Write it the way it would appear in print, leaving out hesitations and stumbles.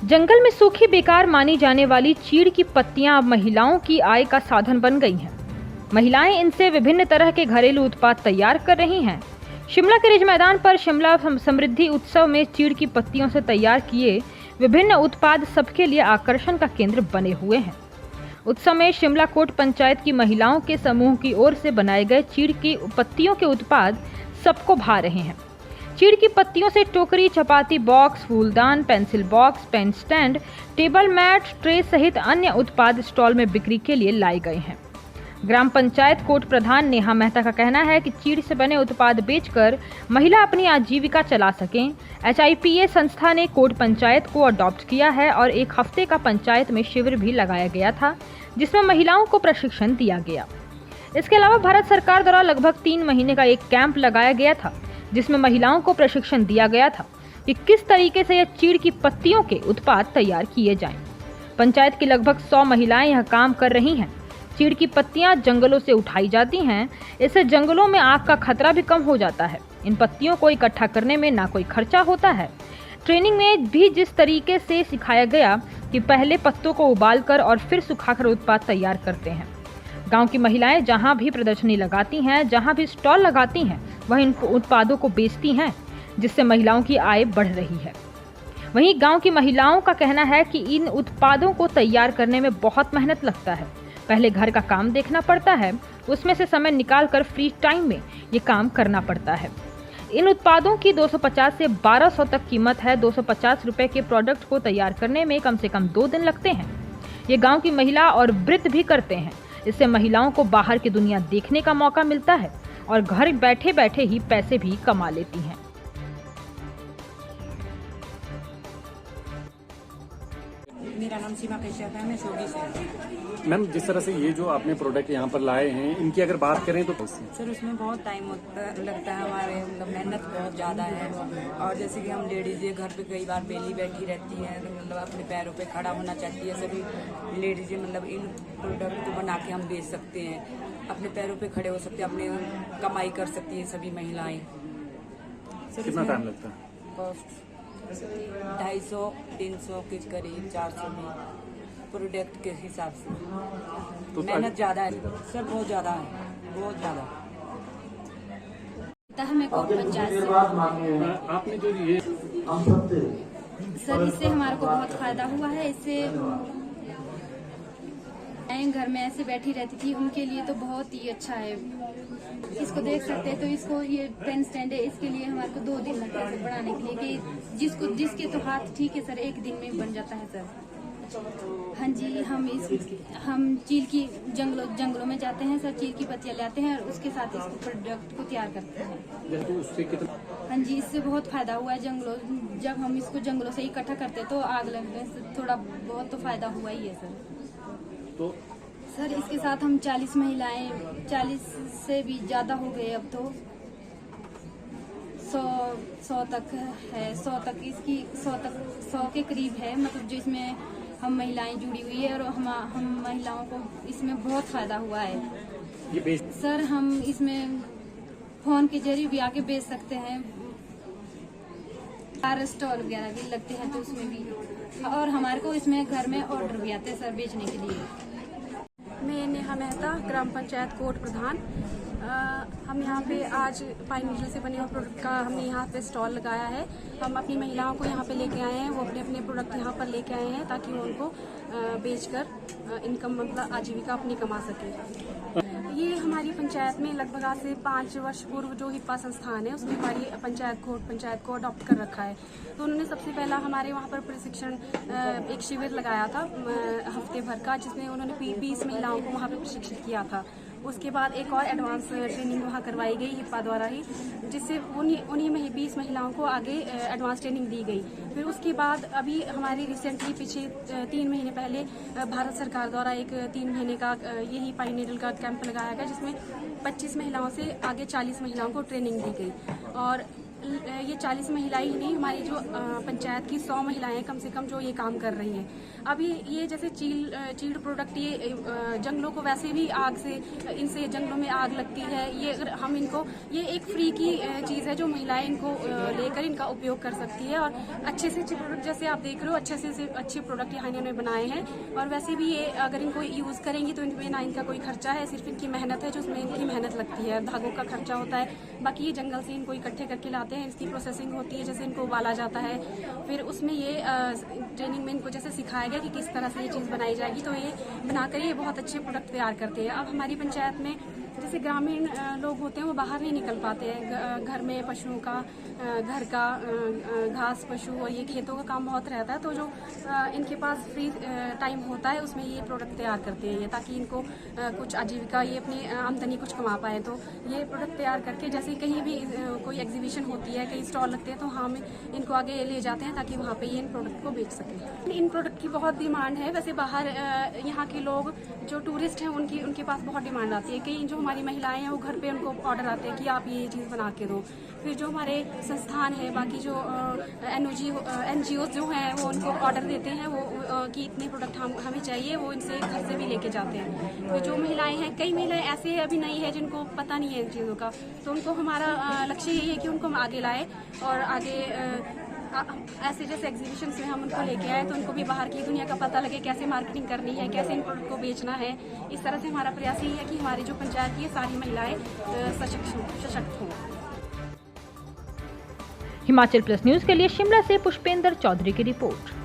जंगल में सूखी बेकार मानी जाने वाली चीड़ की पत्तियां अब महिलाओं की आय का साधन बन गई हैं। महिलाएं इनसे विभिन्न तरह के घरेलू उत्पाद तैयार कर रही हैं। शिमला के रिज मैदान पर शिमला समृद्धि उत्सव में चीड़ की पत्तियों से तैयार किए विभिन्न उत्पाद सबके लिए आकर्षण का केंद्र बने हुए हैं। उत्सव में शिमला कोट पंचायत की महिलाओं के समूह की ओर से बनाए गए चीड़ की पत्तियों के उत्पाद सबको भा रहे हैं। चीड़ की पत्तियों से टोकरी, चपाती बॉक्स, फूलदान, pencil box, pen stand, table mat, tray सहित अन्य उत्पाद स्टॉल में बिक्री के लिए लाए गए हैं। ग्राम पंचायत कोट प्रधान नेहा मेहता का कहना है कि चीड़ से बने उत्पाद बेचकर महिला अपनी आजीविका चला सकें। HIPA संस्था ने कोट पंचायत को अडॉप्ट किया है और एक हफ्ते का पंचायत में शिविर भी लगाया गया था, जिसमें महिलाओं को प्रशिक्षण दिया गया। इसके अलावा भारत सरकार द्वारा लगभग 3 महीने का एक कैंप लगाया गया था, जिसमें महिलाओं को प्रशिक्षण दिया गया था कि किस तरीके से यह चीड़ की पत्तियों के उत्पाद तैयार किए जाएं। पंचायत की लगभग 100 महिलाएं यह काम कर रही हैं। चीड़ की पत्तियां जंगलों से उठाई जाती हैं। इससे जंगलों में आग का खतरा भी कम हो जाता है। इन पत्तियों को इकट्ठा करने में ना कोई खर्चा होता है। ट्रेनिंग में भी जिस तरीके से सिखाया गया कि पहले पत्तों को उबालकर और फिर सुखाकर उत्पाद तैयार करते हैं। गांव की महिलाएं जहां भी प्रदर्शनी लगाती हैं, जहां भी स्टॉल लगाती हैं, वह इन उत्पादों को बेचती हैं, जिससे महिलाओं की आय बढ़ रही है। वहीं गांव की महिलाओं का कहना है कि इन उत्पादों को तैयार करने में बहुत मेहनत लगता है। पहले घर का काम देखना पड़ता है, उसमें से समय निकालकर फ्री टाइम में ये काम करना पड़ता है। इन उत्पादों की 250 से 1200 तक कीमत है। 250 रुपए के प्रोडक्ट को तैयार करने में कम से कम 2 दिन लगते हैं। ये गाँव की महिला और वृद्ध भी करते हैं। इससे महिलाओं को बाहर की दुनिया देखने का मौका मिलता है और घर बैठे बैठे ही पैसे भी कमा लेती हैं। मेरा नाम सीमा कश्यप है, मैं शोगी से। मैम, जिस तरह से ये जो आपने प्रोडक्ट यहाँ पर लाए हैं, इनकी अगर बात करें तो सर उसमें बहुत टाइम लगता है, हमारे मतलब मेहनत बहुत ज़्यादा है। और जैसे कि हम लेडीज़ घर पे कई बार बेली बैठी रहती हैं, तो मतलब अपने पैरों पे खड़ा होना चाहती है। सभी लेडीज़ मतलब इन प्रोडक्ट को बना के हम बेच सकते हैं, अपने पैरों पे खड़े हो सकते हैं, अपने कमाई कर सकती हैं सभी महिलाएँ। कितना टाइम लगता है? कॉस्ट 250-300 के करीब, 400 में प्रोडक्ट के हिसाब से। तो मेहनत ज़्यादा है सर, बहुत ज़्यादा है, बहुत ज़्यादा। हमें कोट पंचायत से आपने जो ये सर, इससे हमारे को बहुत फायदा हुआ है। इससे घर में ऐसे बैठी रहती थी, उनके लिए तो बहुत ही अच्छा है। इसको देख सकते हैं तो इसको ये पेन स्टैंड है, इसके लिए हमारे को 2 दिन लगता है बनाने के लिए, कि जिसके तो हाथ ठीक है सर, 1 दिन में बन जाता है सर। हाँ जी, हम चीड़ की जंगलों में जाते हैं सर, चीड़ की पत्तियां लाते हैं और उसके साथ इसको प्रोडक्ट को तैयार करते हैं। तो उससे कितना? हाँ जी, इससे बहुत फायदा हुआ है। जब हम इसको जंगलों से इकट्ठा करते हैं तो आग लगने से थोड़ा बहुत तो फायदा हुआ ही है सर। तो सर इसके साथ हम 40 महिलाएं, 40 से भी ज्यादा हो गए अब तो, 100 तक है, 100 के करीब है, मतलब जो इसमें हम महिलाएं जुड़ी हुई है और हम महिलाओं को इसमें बहुत फायदा हुआ है। ये सर हम इसमें फोन के जरिए भी आके बेच सकते हैं, स्टॉल वगैरह भी लगते हैं तो उसमें भी, और हमारे को इसमें घर में ऑर्डर भी आते हैं सर बेचने के लिए। मैं नेहा मेहता, ग्राम पंचायत कोट प्रधान। हम यहाँ पे आज पाइन नीडल से बने हुए प्रोडक्ट का हमने यहाँ पे स्टॉल लगाया है। हम अपनी महिलाओं को यहाँ पे लेके आए हैं, वो अपने अपने प्रोडक्ट यहाँ पर लेके आए हैं ताकि वो उनको बेचकर इनकम मतलब आजीविका अपनी कमा सके। ये हमारी पंचायत में लगभग आज से 5 वर्ष पूर्व जो हिप्पा संस्थान है उसने हमारी पंचायत को अडॉप्ट कर रखा है। तो उन्होंने सबसे पहला हमारे वहाँ पर प्रशिक्षण एक शिविर लगाया था हफ्ते भर का, जिसमें उन्होंने 20 महिलाओं को वहाँ पर प्रशिक्षित किया था। उसके बाद एक और एडवांस ट्रेनिंग वहाँ करवाई गई हिप्पा द्वारा ही, जिससे उन्हीं में 20 महिलाओं को आगे एडवांस ट्रेनिंग दी गई। फिर उसके बाद अभी हमारी रिसेंटली पीछे 3 महीने पहले भारत सरकार द्वारा एक 3 महीने का यही पाइन नीडल का कैंप लगाया गया, जिसमें 25 महिलाओं से आगे 40 महिलाओं को ट्रेनिंग दी गई। और ये 40 महिलाएं ही नहीं, हमारी जो पंचायत की 100 महिलाएं कम से कम जो ये काम कर रही हैं। अभी ये जैसे चीड़ प्रोडक्ट, ये जंगलों को वैसे भी आग से, इनसे जंगलों में आग लगती है। ये अगर हम इनको, ये एक फ्री की चीज़ है जो महिलाएं इनको लेकर इनका उपयोग कर सकती है। और अच्छे से अच्छे प्रोडक्ट, जैसे आप देख रहे हो, अच्छे से अच्छे प्रोडक्ट यहाँ इन्होंने बनाए हैं। और वैसे भी ये अगर इनको यूज़ करेंगी तो इनमें ना इनका कोई खर्चा है, सिर्फ इनकी मेहनत है, जो उसमें इनकी मेहनत लगती है, धागों का खर्चा होता है। बाकी ये जंगल से इनको इकट्ठे करके लाते हैं, इसकी प्रोसेसिंग होती है, जैसे इनको उबाला जाता है, फिर उसमें ये ट्रेनिंग में इनको जैसे सिखाया गया कि किस तरह से ये चीज़ बनाई जाएगी, तो ये बनाकर ये बहुत अच्छे प्रोडक्ट तैयार करते हैं। अब हमारी पंचायत में जैसे ग्रामीण लोग होते हैं, वो बाहर नहीं निकल पाते हैं, घर में पशुओं का, घर का घास, पशु और ये खेतों का काम बहुत रहता है, तो जो इनके पास फ्री टाइम होता है उसमें ये प्रोडक्ट तैयार करते हैं, ये ताकि इनको कुछ आजीविका, ये अपनी आमदनी कुछ कमा पाए। तो ये प्रोडक्ट तैयार करके जैसे कहीं भी कोई एग्जीबिशन होती है, कहीं स्टॉल लगते हैं, तो हम इनको आगे ले जाते हैं ताकि वहाँ पे ये इन प्रोडक्ट को बेच सकें। इन प्रोडक्ट की बहुत डिमांड है। वैसे बाहर यहाँ के लोग जो टूरिस्ट हैं उनके पास बहुत डिमांड आती है। कई जो हमारी महिलाएं हैं वो घर पे उनको ऑर्डर आते हैं कि आप ये चीज़ बना के दो। फिर जो हमारे संस्थान है, बाकी जो NGO जो हैं, वो उनको ऑर्डर देते हैं वो कि इतने प्रोडक्ट हमें चाहिए, वो इनसे घर से भी लेके जाते हैं। तो जो महिलाएं हैं, कई महिलाएं ऐसे अभी नहीं है जिनको पता नहीं है इन चीज़ों का, तो उनको हमारा लक्ष्य यही है कि उनको हम आगे लाए और आगे ऐसे जैसे एग्जीबिशंस में हम उनको लेके आए तो उनको भी बाहर की दुनिया का पता लगे, कैसे मार्केटिंग करनी है, कैसे इन प्रोडक्ट को बेचना है। इस तरह से हमारा प्रयास यही है कि हमारी जो पंचायत की सारी महिलाएं सशक्त हों। हिमाचल प्लस न्यूज के लिए शिमला से पुष्पेंद्र चौधरी की रिपोर्ट।